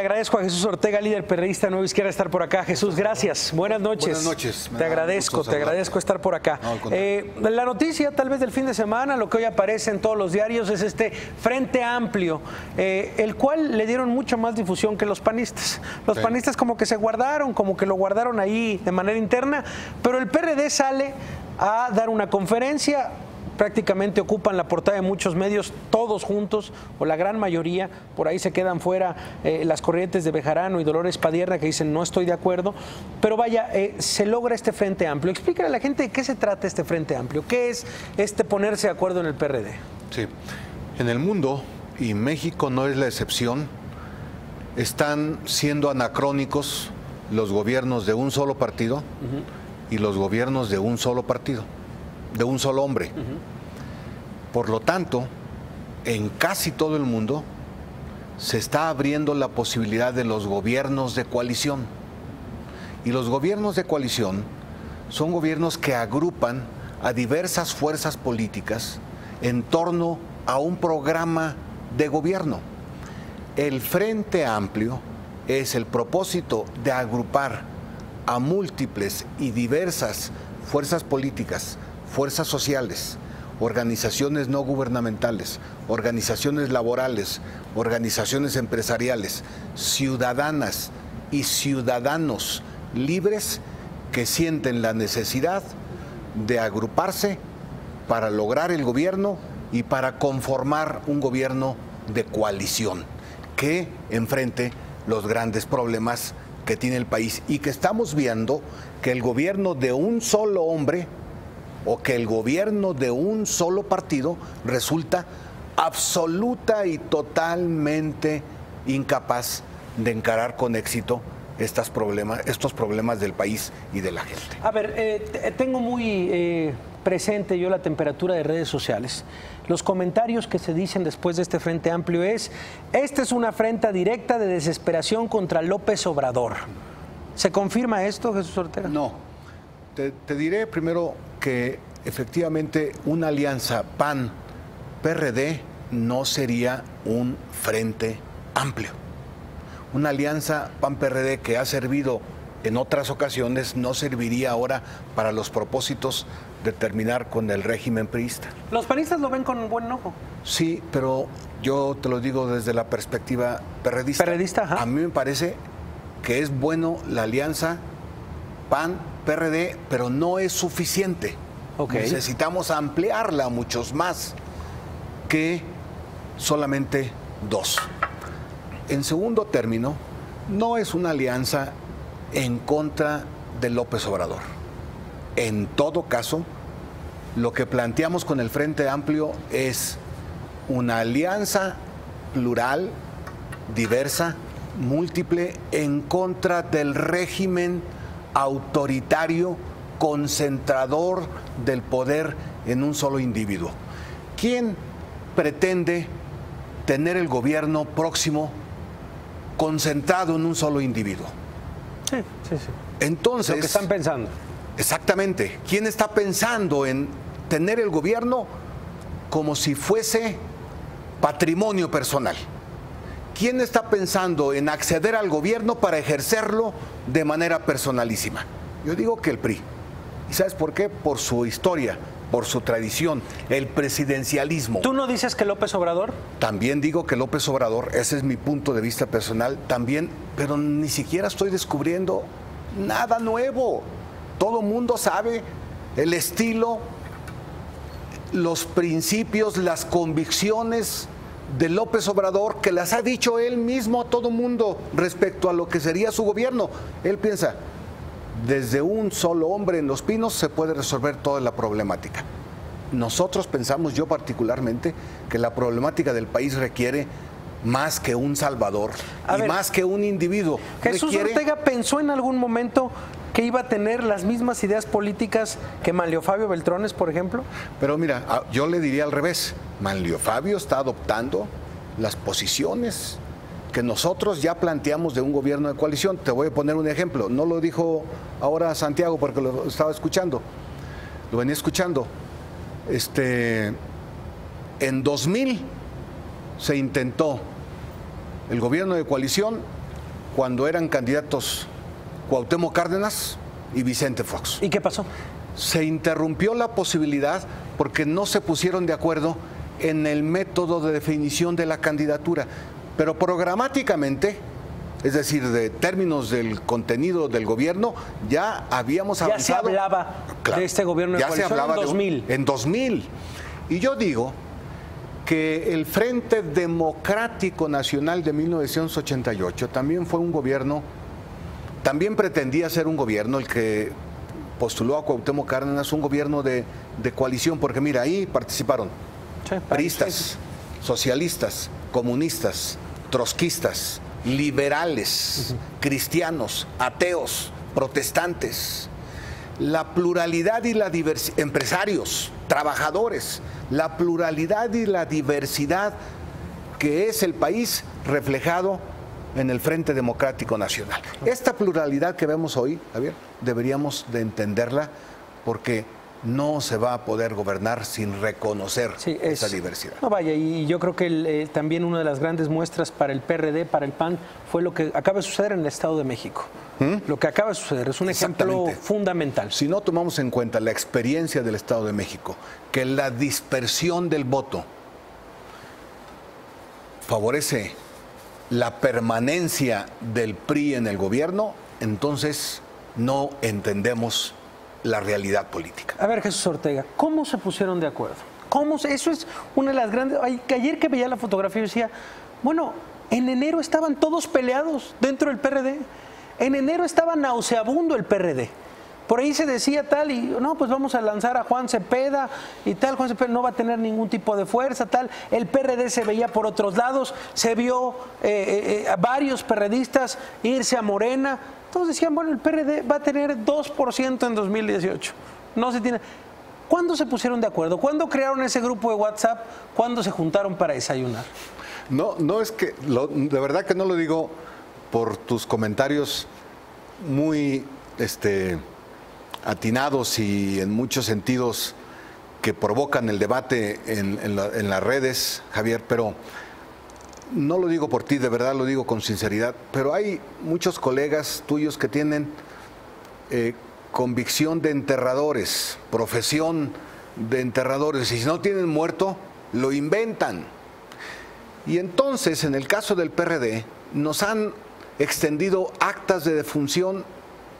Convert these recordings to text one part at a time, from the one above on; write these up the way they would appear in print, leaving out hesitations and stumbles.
agradezco a Jesús Ortega, líder perredista Nueva Izquierda, estar por acá. Jesús, gracias. Buenas noches. Buenas noches. Te agradezco estar por acá. No, la noticia tal vez del fin de semana, lo que hoy aparece en todos los diarios, es este Frente Amplio, el cual le dieron mucha más difusión que los panistas. Los panistas como que se guardaron, como que lo guardaron ahí de manera interna, pero el PRD sale a dar una conferencia. Prácticamente ocupan la portada de muchos medios, todos juntos, o la gran mayoría. Por ahí se quedan fuera las corrientes de Bejarano y Dolores Padierna, que dicen no estoy de acuerdo. Pero vaya, se logra este Frente Amplio. Explícale a la gente de qué se trata este Frente Amplio. ¿Qué es este ponerse de acuerdo en el PRD? Sí, en el mundo, y México no es la excepción, están siendo anacrónicos los gobiernos de un solo partido y los gobiernos de un solo partido, de un solo hombre. Por lo tanto, en casi todo el mundo se está abriendo la posibilidad de los gobiernos de coalición. Y los gobiernos de coalición son gobiernos que agrupan a diversas fuerzas políticas en torno a un programa de gobierno. El Frente Amplio es el propósito de agrupar a múltiples y diversas fuerzas políticas, fuerzas sociales, organizaciones no gubernamentales, organizaciones laborales, organizaciones empresariales, ciudadanas y ciudadanos libres que sienten la necesidad de agruparse para lograr el gobierno y para conformar un gobierno de coalición que enfrente los grandes problemas que tiene el país y que estamos viendo que el gobierno de un solo hombre o que el gobierno de un solo partido resulta absoluta y totalmente incapaz de encarar con éxito estos problemas del país y de la gente. A ver, tengo muy presente yo la temperatura de redes sociales. Los comentarios que se dicen después de este Frente Amplio es: esta es una afrenta directa de desesperación contra López Obrador. ¿Se confirma esto, Jesús Ortega? No. Te diré primero que efectivamente una alianza PAN-PRD no sería un Frente Amplio. Una alianza PAN-PRD que ha servido en otras ocasiones no serviría ahora para los propósitos de terminar con el régimen priista. ¿Los panistas lo ven con buen ojo? Sí, pero yo te lo digo desde la perspectiva perredista. Perredista, ajá. A mí me parece que es bueno la alianza PAN-PRD, pero no es suficiente. Necesitamos ampliarla a muchos más que solamente dos. En segundo término, no es una alianza en contra de López Obrador. En todo caso, lo que planteamos con el Frente Amplio es una alianza plural, diversa, múltiple, en contra del régimen autoritario, concentrador del poder en un solo individuo. ¿Quién pretende tener el gobierno próximo concentrado en un solo individuo? Sí. Entonces, lo que están pensando. Exactamente. ¿Quién está pensando en tener el gobierno como si fuese patrimonio personal? ¿Quién está pensando en acceder al gobierno para ejercerlo de manera personalísima? Yo digo que el PRI. ¿Y sabes por qué? Por su historia, por su tradición, el presidencialismo. ¿Tú no dices que López Obrador? También digo que López Obrador, ese es mi punto de vista personal, también, pero ni siquiera estoy descubriendo nada nuevo. Todo mundo sabe el estilo, los principios, las convicciones de López Obrador, que las ha dicho él mismo a todo mundo respecto a lo que sería su gobierno. Él piensa, desde un solo hombre en Los Pinos se puede resolver toda la problemática. Nosotros pensamos, yo particularmente, que la problemática del país requiere más que un salvador más que un individuo. ¿Jesús Ortega pensó en algún momento que iba a tener las mismas ideas políticas que Manlio Fabio Beltrones, por ejemplo? Pero mira, yo le diría al revés. Manlio Fabio está adoptando las posiciones que nosotros ya planteamos de un gobierno de coalición. Te voy a poner un ejemplo. No lo dijo ahora Santiago porque lo estaba escuchando. Lo venía escuchando. En 2000 se intentó el gobierno de coalición cuando eran candidatos Cuauhtémoc Cárdenas y Vicente Fox. ¿Y qué pasó? Se interrumpió la posibilidad porque no se pusieron de acuerdo en el método de definición de la candidatura. Pero programáticamente, es decir, de términos del contenido del gobierno, ya habíamos avanzado. Ya se hablaba de este gobierno de coalición en 2000. En 2000. Y yo digo que el Frente Democrático Nacional de 1988 también fue un gobierno, también pretendía ser un gobierno, el que postuló a Cuauhtémoc Cárdenas, un gobierno de coalición, porque mira, ahí participaron priistas, socialistas, comunistas, trotskistas, liberales, cristianos, ateos, protestantes, la pluralidad y la diversidad, empresarios, trabajadores, la pluralidad y la diversidad que es el país reflejado en el Frente Democrático Nacional. Esta pluralidad que vemos hoy, Javier, deberíamos de entenderla porque no se va a poder gobernar sin reconocer esa diversidad. No vaya, y yo creo que también una de las grandes muestras para el PRD, para el PAN, fue lo que acaba de suceder en el Estado de México. Lo que acaba de suceder es un ejemplo fundamental. Si no tomamos en cuenta la experiencia del Estado de México, que la dispersión del voto favorece la permanencia del PRI en el gobierno, entonces no entendemos la realidad política. A ver, Jesús Ortega, ¿cómo se pusieron de acuerdo? Eso es una de las grandes... Ayer que veía la fotografía decía, bueno, en enero estaban todos peleados dentro del PRD. En enero estaba nauseabundo el PRD. Por ahí se decía tal y no, pues vamos a lanzar a Juan Cepeda y tal. Juan Cepeda no va a tener ningún tipo de fuerza, tal. El PRD se veía por otros lados, se vio a varios perredistas irse a Morena. Todos decían, bueno, el PRD va a tener 2% en 2018. No se tiene... ¿Cuándo se pusieron de acuerdo? ¿Cuándo crearon ese grupo de WhatsApp? ¿Cuándo se juntaron para desayunar? No es que, de verdad que no lo digo por tus comentarios muy atinados y en muchos sentidos que provocan el debate en las redes, Javier, pero no lo digo por ti, de verdad lo digo con sinceridad, pero hay muchos colegas tuyos que tienen convicción de enterradores, profesión de enterradores, y si no tienen muerto, lo inventan. Y entonces, en el caso del PRD, nos han extendido actas de defunción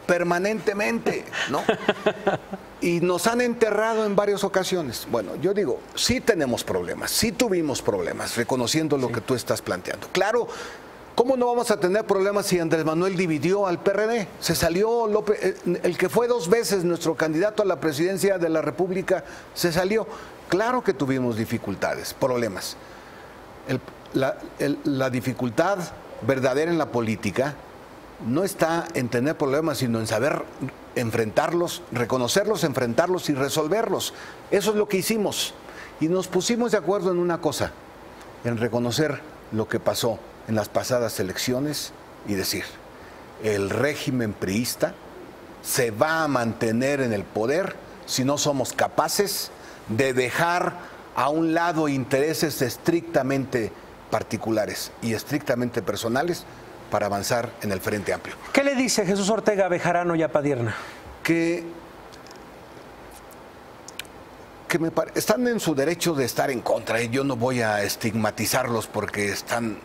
permanentemente, ¿no? Y nos han enterrado en varias ocasiones. Bueno, yo digo, sí tenemos problemas, sí tuvimos problemas, reconociendo lo que tú estás planteando. Claro, ¿cómo no vamos a tener problemas si Andrés Manuel dividió al PRD? Se salió López, el que fue 2 veces nuestro candidato a la presidencia de la República, se salió. Claro que tuvimos dificultades, problemas. La dificultad verdadera en la política no está en tener problemas, sino en saber enfrentarlos, reconocerlos, enfrentarlos y resolverlos. Eso es lo que hicimos. Y nos pusimos de acuerdo en una cosa, en reconocer lo que pasó en las pasadas elecciones y decir, el régimen priista se va a mantener en el poder si no somos capaces de dejar a un lado intereses estrictamente particulares y estrictamente personales para avanzar en el Frente Amplio. ¿Qué le dice Jesús Ortega a Bejarano y a Padierna? Que están en su derecho de estar en contra, y yo no voy a estigmatizarlos porque están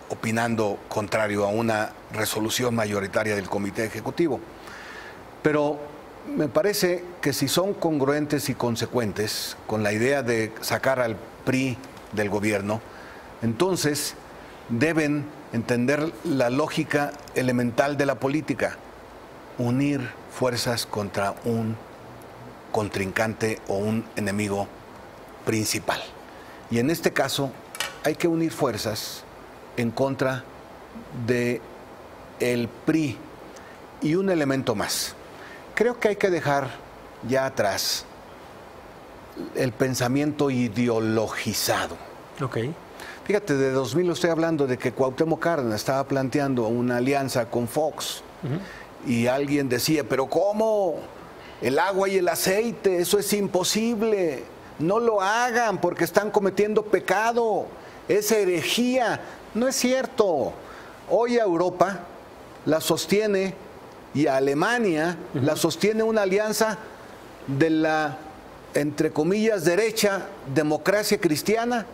opinando contrario a una resolución mayoritaria del Comité Ejecutivo. Pero me parece que si son congruentes y consecuentes con la idea de sacar al PRI del gobierno, entonces deben entender la lógica elemental de la política, unir fuerzas contra un contrincante o un enemigo principal. Y en este caso hay que unir fuerzas en contra de el PRI. Y un elemento más, creo que hay que dejar ya atrás el pensamiento ideologizado. Okay. Fíjate, de 2000 estoy hablando de que Cuauhtémoc Cárdenas estaba planteando una alianza con Fox. Y alguien decía, pero ¿cómo? El agua y el aceite, eso es imposible. No lo hagan porque están cometiendo pecado. Es herejía. No es cierto. Hoy a Europa la sostiene, y a Alemania la sostiene una alianza de la, entre comillas, derecha, democracia cristiana,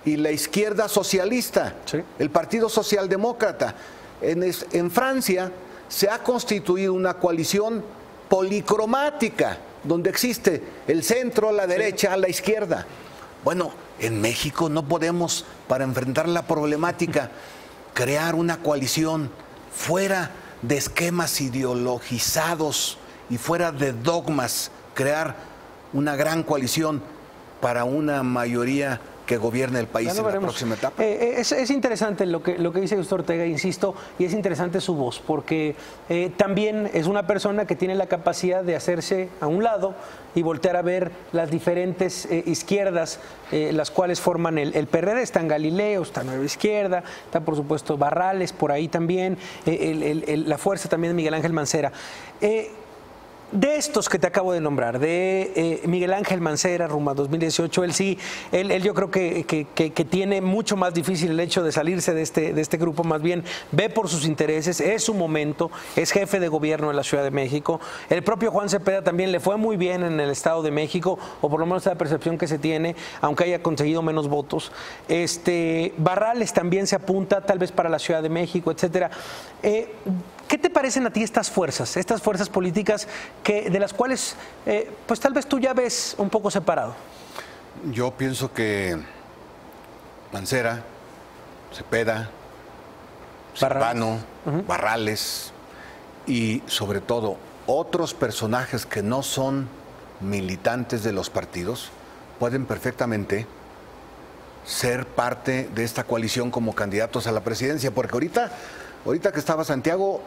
y la izquierda socialista, sí, el Partido Socialdemócrata. En Francia se ha constituido una coalición policromática, donde existe el centro, la derecha, la izquierda. Bueno, en México no podemos, para enfrentar la problemática, crear una coalición fuera de esquemas ideologizados y fuera de dogmas, crear una gran coalición para una mayoría que gobierne el país en la próxima etapa. Es interesante lo que dice Jesús Ortega, insisto, y es interesante su voz, porque también es una persona que tiene la capacidad de hacerse a un lado y voltear a ver las diferentes izquierdas, las cuales forman el PRD. Está en Galileo, está Nueva Izquierda, está por supuesto Barrales, por ahí también, la fuerza también de Miguel Ángel Mancera. De estos que te acabo de nombrar, de Miguel Ángel Mancera rumbo a 2018, él yo creo que tiene mucho más difícil el hecho de salirse de este grupo, más bien ve por sus intereses, es su momento, es jefe de gobierno de la Ciudad de México. El propio Juan Cepeda también le fue muy bien en el Estado de México, o por lo menos la percepción que se tiene, aunque haya conseguido menos votos. Barrales también se apunta tal vez para la Ciudad de México, etcétera. ¿Qué te parecen a ti estas fuerzas políticas de las cuales pues tal vez tú ya ves un poco separado? Yo pienso que Mancera, Cepeda, Silvano, Barrales y sobre todo otros personajes que no son militantes de los partidos pueden perfectamente ser parte de esta coalición como candidatos a la presidencia, porque ahorita que estaba Santiago,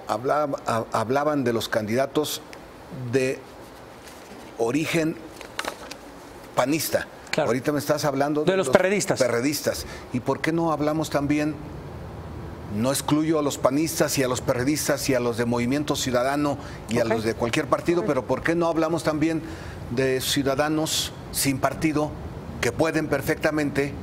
hablaban de los candidatos de origen panista. Claro. Ahorita me estás hablando de los perredistas. ¿Y por qué no hablamos también? No excluyo a los panistas y a los perredistas y a los de Movimiento Ciudadano y a los de cualquier partido, pero ¿por qué no hablamos también de ciudadanos sin partido que pueden perfectamente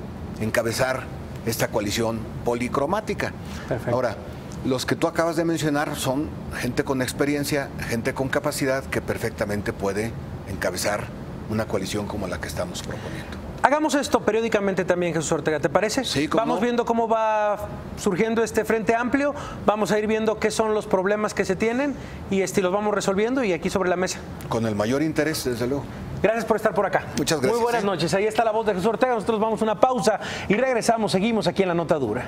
encabezar esta coalición policromática? Perfecto. Ahora, los que tú acabas de mencionar son gente con experiencia, gente con capacidad que perfectamente puede encabezar una coalición como la que estamos proponiendo. Hagamos esto periódicamente también, Jesús Ortega, ¿te parece? Sí, vamos viendo cómo va surgiendo este frente amplio, vamos a ir viendo qué son los problemas que se tienen y los vamos resolviendo y aquí sobre la mesa. Con el mayor interés, desde luego. Gracias por estar por acá. Muchas gracias. Muy buenas noches. Ahí está la voz de Jesús Ortega. Nosotros vamos a una pausa y regresamos. Seguimos aquí en La Nota Dura.